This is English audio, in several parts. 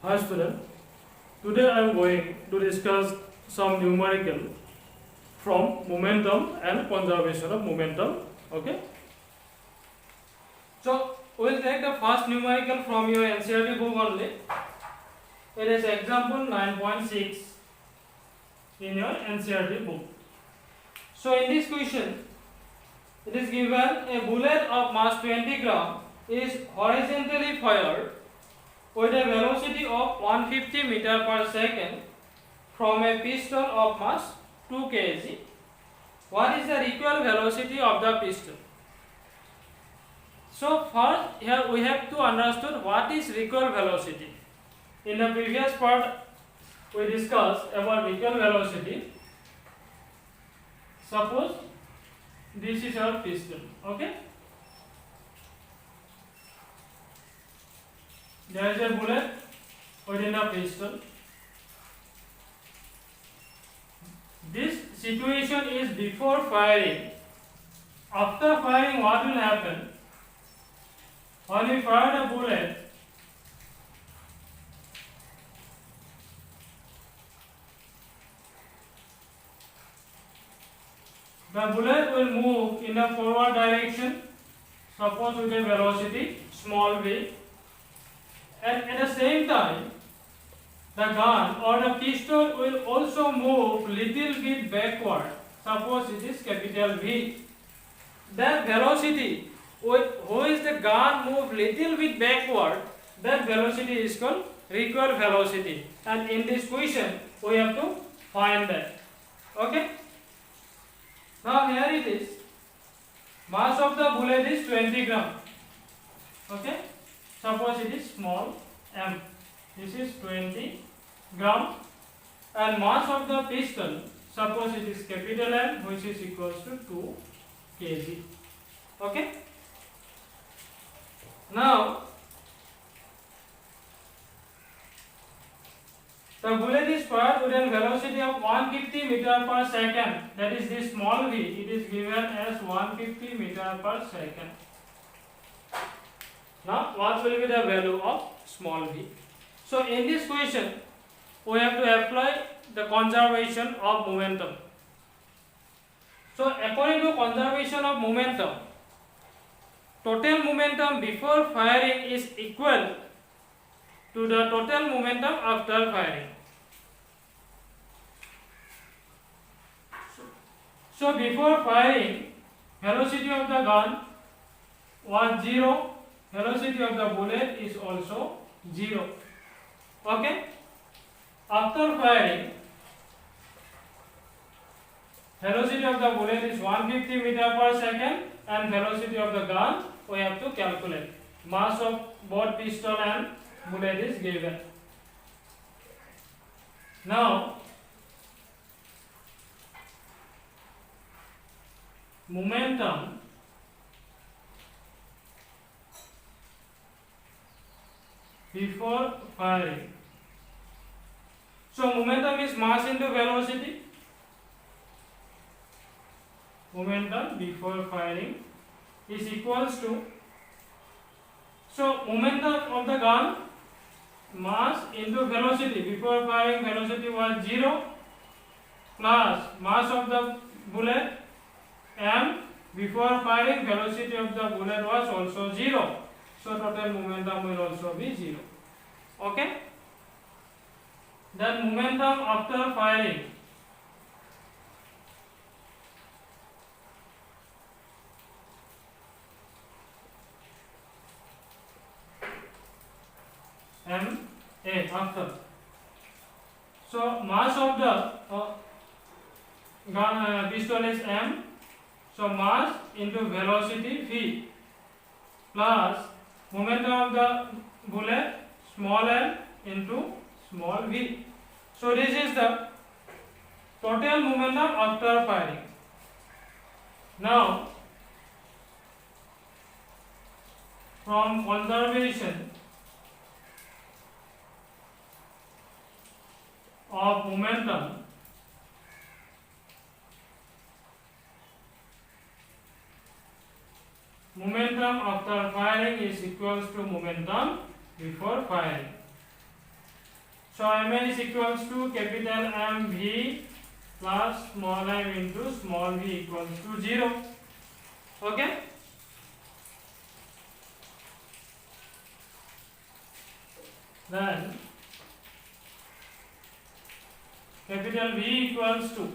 Hi student, today I am going to discuss some numerical from momentum and conservation of momentum. Okay. So we will take the first numerical from your NCERT book only. It is example 9.6 in your NCERT book. So in this question, it is given a bullet of mass 20 gram is horizontally fired with a velocity of 150 meter per second from a pistol of mass 2 kg. What is the recoil velocity of the pistol? So first here we have to understand what is recoil velocity. In the previous part we discussed about recoil velocity. Suppose this is our pistol, okay? There is a bullet within a pistol. This situation is before firing. After firing, what will happen? When we fire the bullet, the bullet will move in a forward direction, suppose with a velocity small v, and at the same time the gun or the pistol will also move little bit backward, suppose it is capital V. That velocity which the gun move little bit backward, that velocity is called recoil velocity, and in this question we have to find that. Okay. Now here it is, mass of the bullet is 20 gram. Okay, suppose it is small m, this is 20 gram, and mass of the pistol, suppose it is capital M, which is equals to 2 kg. Okay. Now the bullet is fired with a velocity of 150 meter per second. That is this small v. It is given as 150 meter per second. Now, what will be the value of small v? So, in this question, we have to apply the conservation of momentum. So, according to conservation of momentum, total momentum before firing is equal to the total momentum after firing. So before firing, velocity of the gun was 0, velocity of the bullet is also 0. Okay. After firing, velocity of the bullet is 150 meter per second, and velocity of the gun we have to calculate. Mass of both pistol and bullet is given. Now momentum before firing. So momentum is mass into velocity. Momentum before firing is equals to, so momentum of the gun, mass into velocity. Before firing, velocity was 0, plus mass of the bullet m. Before firing, velocity of the bullet was also 0. So total momentum will also be 0. Okay. Then momentum after firing. M A after. So mass of the pistol is m. So mass into velocity v plus momentum of the bullet small m into small v. So this is the total momentum after firing. Now from conservation of momentum, momentum after firing is equals to momentum before firing. So Mn is equals to capital MV plus small m into small v equals to 0. Okay. Then capital V equals to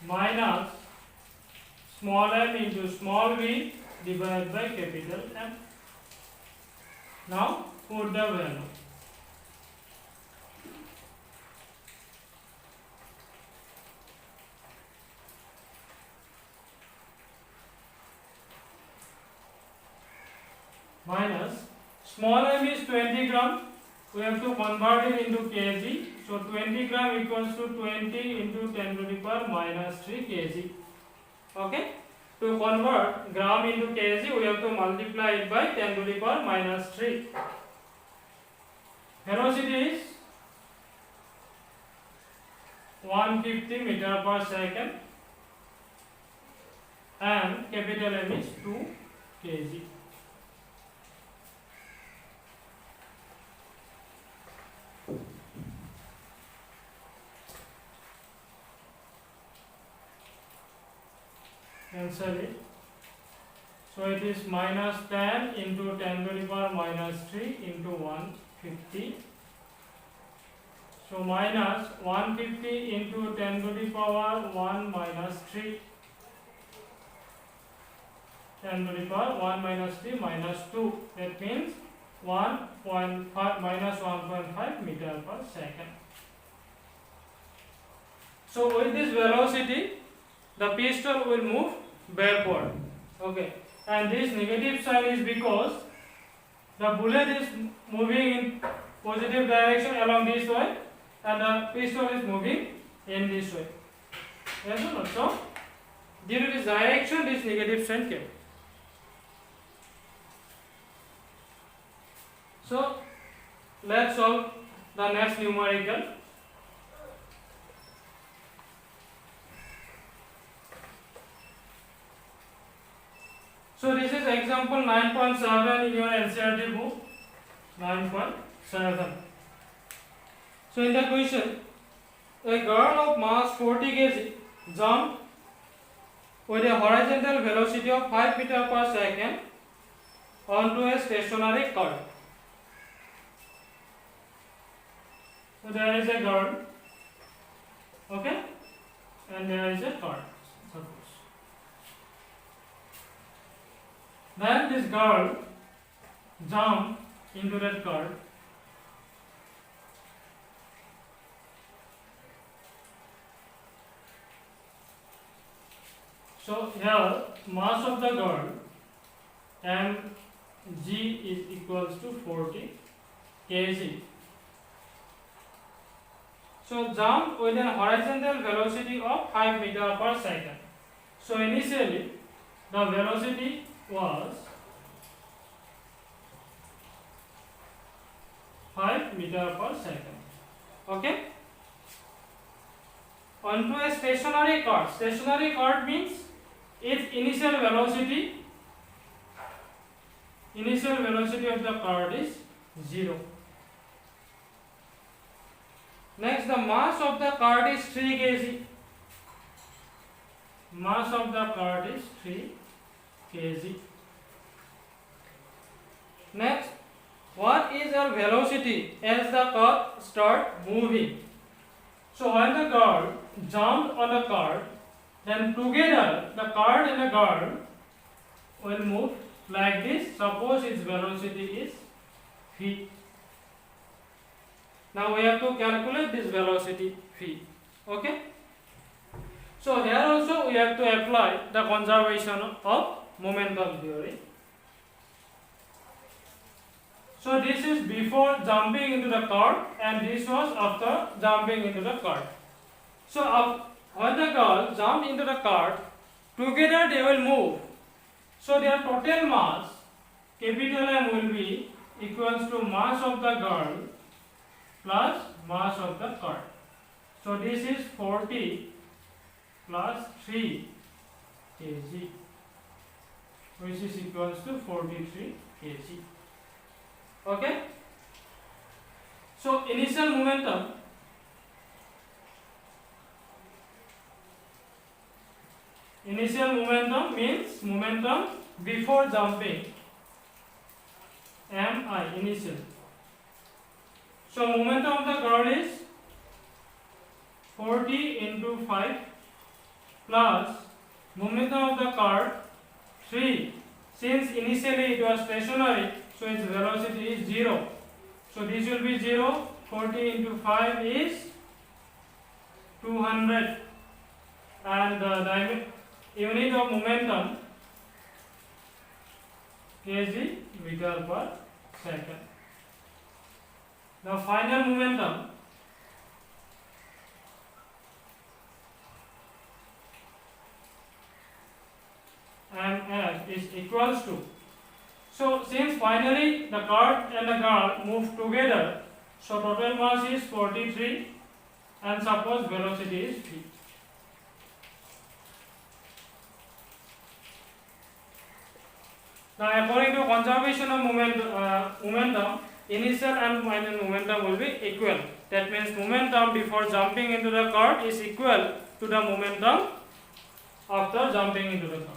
minus small m into small v divided by capital M. Now put the value. Minus small m is 20 gram. We have to convert it into kg. So 20 gram equals to 20 into 10 to the power minus 3 kg. Okay. To convert gram into kg, we have to multiply it by 10 to the power minus 3. Velocity is 150 meter per second and capital M is 2 kg. Cancel it. So it is minus 10 into 10 to the power minus 3 into 150. So minus 150 into 10 to the power 1 minus 3. 10 to the power 1 minus 3 minus 2. That means 1.5 minus 1.5 meter per second. So with this velocity, the pistol will move backward. Okay, and this negative sign is because the bullet is moving in positive direction along this way and the pistol is moving in this way. Yes or not? So due to this direction, this negative sign came. So let's solve the next numerical. So this is example 9.7 in your NCERT book. 9.7. So in the question, a girl of mass 40 kg jumped with a horizontal velocity of 5 meter per second onto a stationary car. So there is a girl, okay, and there is a car, suppose. Then this girl jumped into that car. So here mass of the girl mg is equals to 40 kg. So jump with an horizontal velocity of 5 meter per second. So initially the velocity was 5 meter per second. Okay. Onto a stationary car. Stationary car means its initial velocity of the car is 0. Next, the mass of the car is 3 kg. Mass of the car is 3 kg. Next, what is our velocity as the car start moving? So when the girl jumped on the car, then together the car and the girl will move like this. Suppose its velocity is v. Now we have to calculate this velocity v. Okay. So here also we have to apply the conservation of momentum theory. So this is before jumping into the car and this was after jumping into the car. So when the girl jumped into the car, together they will move. So their total mass, capital M, will be equals to mass of the girl plus mass of the car. So this is 40 plus 3 kg, which is equals to 43 kg. Okay. So initial momentum means momentum before jumping, mi, initial. So momentum of the girl is 40 into 5 plus momentum of the car 3. Since initially it was stationary, so its velocity is 0. So this will be 0. 40 into 5 is 200, and the unit of momentum kg meter per second. The final momentum mf is equals to, so since finally the cart and the girl move together, so total mass is 43 and suppose velocity is v. Now according to conservation of momentum, initial and final momentum will be equal. That means momentum before jumping into the cart is equal to the momentum after jumping into the cart.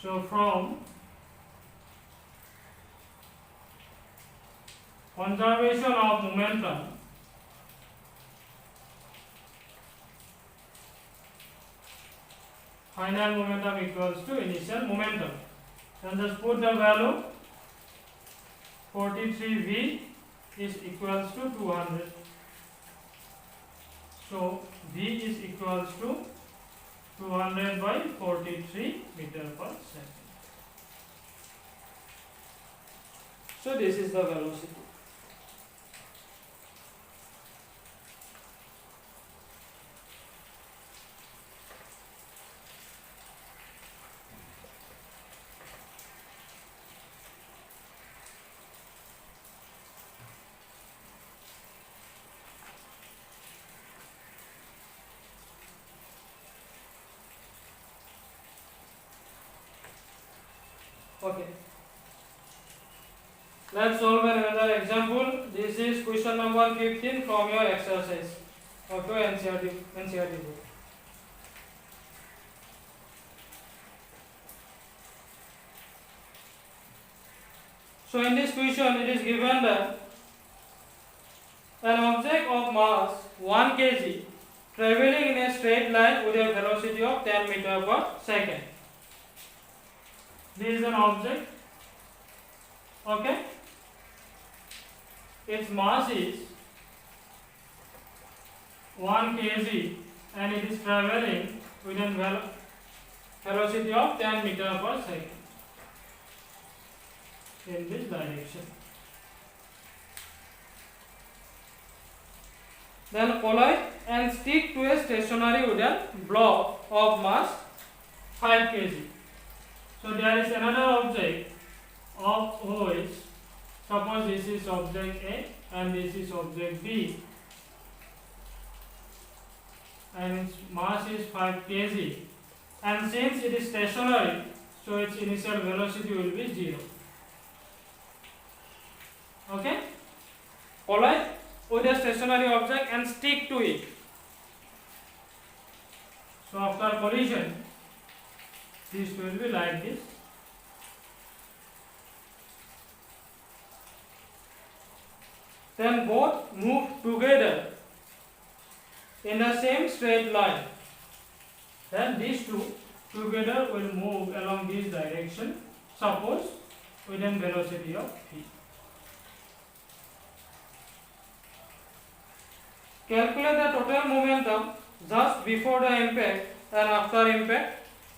So from conservation of momentum, final momentum equals to initial momentum. And just put the value 43v is equals to 200. So v is equals to 200 by 43 meter per second. So this is the velocity. Okay. Let's solve another example. This is question number 15 from your exercise of your NCERT book. So in this question it is given that an object of mass 1 kg traveling in a straight line with a velocity of 10 meter per second. This is an object, okay, its mass is 1 kg and it is traveling with a velocity of 10 meter per second in this direction. Then collide and stick to a stationary wooden block of mass 5 kg. So there is another object of which, suppose this is object A and this is object B, and its mass is 5 kg, and since it is stationary, so its initial velocity will be 0. Okay? Collide with a stationary object and stick to it. So after collision, this will be like this. Then both move together in the same straight line. Then these two together will move along this direction, suppose with a velocity of v. Calculate the total momentum just before the impact and after impact,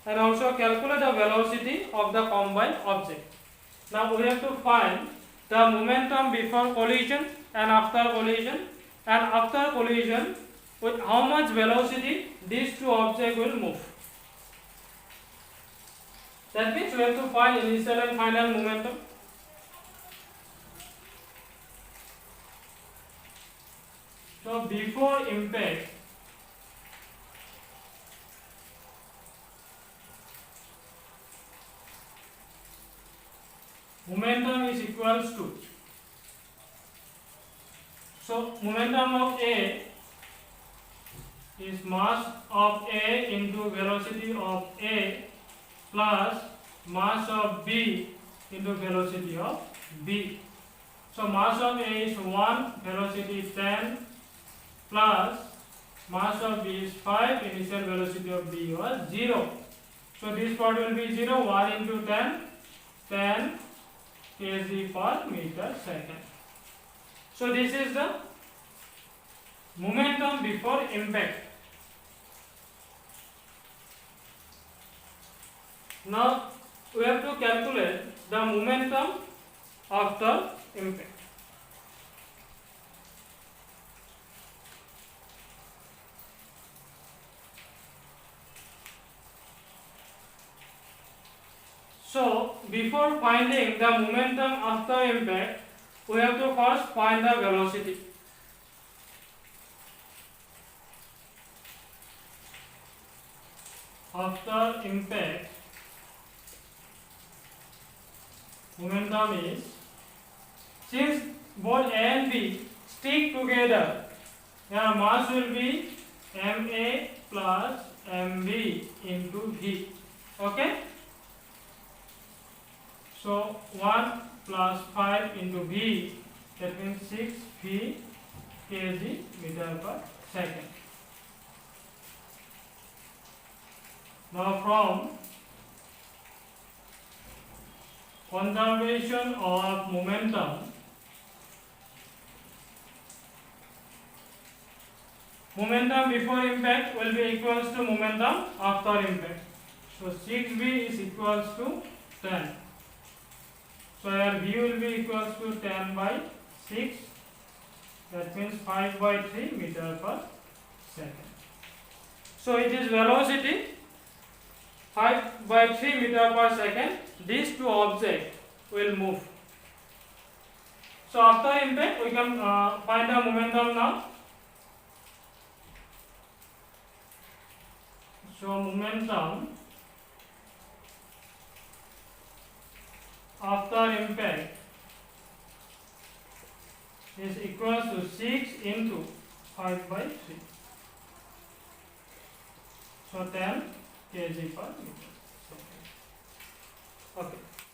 and also calculate the velocity of the combined object. Now we have to find the momentum before collision and after collision with how much velocity these two objects will move. That means we have to find initial and final momentum. So before impact, momentum is equals to, so momentum of A is mass of A into velocity of A plus mass of B into velocity of B. So mass of A is 1, velocity 10 plus mass of B is 5, initial velocity of B was 0. So this part will be 0, 1 into 10, 10 kg per meter second. So this is the momentum before impact. Now we have to calculate the momentum after impact. So before finding the momentum after impact, we have to first find the velocity. After impact, momentum is, since both A and B stick together, their mass will be ma plus mb into v. Okay? So 1 plus 5 into v, that means 6 v kg meter per second. Now from conservation of momentum, momentum before impact will be equals to momentum after impact. So 6v is equals to 10. So here v will be equals to 10 by 6, that means 5 by 3 meter per second. So it is velocity 5 by 3 meter per second. These two objects will move. So after impact we can find the momentum now. So momentum after impact is equals to 6 into 5 by 3. So 10 kg per meter second. Okay.